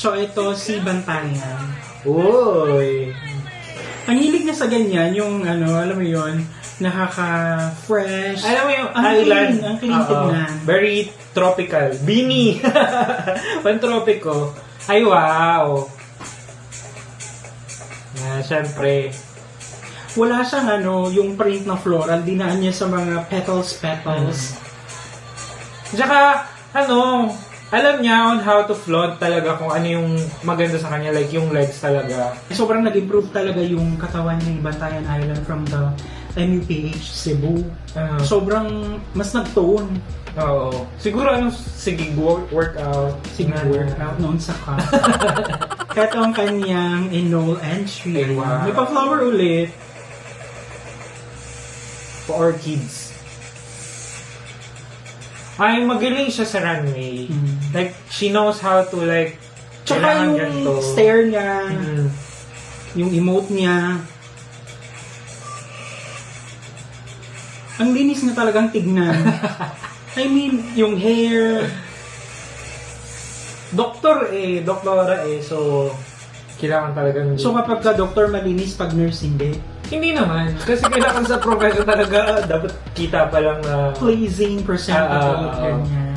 So, ito si Bantayan. Uy! Ang hilig niya sa ganyan, yung ano, alam mo yun, nakaka-fresh. Alam mo yung ang island. Clean, ang clean Oo. tignan. Very tropical. Beanie! Pantropiko. Ay, wow! Syempre. Wala siyang ano, yung print na floral, dinaan niya sa mga petals. Tsaka, alam niya on how to flaunt talaga kung ano yung maganda sa kanya, like yung legs talaga. Sobrang nag-improve talaga yung katawan ni Bantayan Island from the MUPH Cebu. Sobrang mas nag-tone. Oo. Siguro sige, workout. Sige, workout noon sa ka. Ito ang kanyang enroll entry. Ay, wow. May pa-flower ulit. For kids. Ay, magaling siya sa runway. Like, she knows how to like, Tsaka kailangan yung ganito. stare niya, Mm. yung emote niya. Ang linis na talagang tignan. I mean, yung hair. Doktora so, kailangan talagang So kapag ka doktor malinis, pag nurse hindi. hindi naman. Kasi kailangan sa profession talaga, dapat kita pa lang na Pleasing, presentable, Oo. ganyan.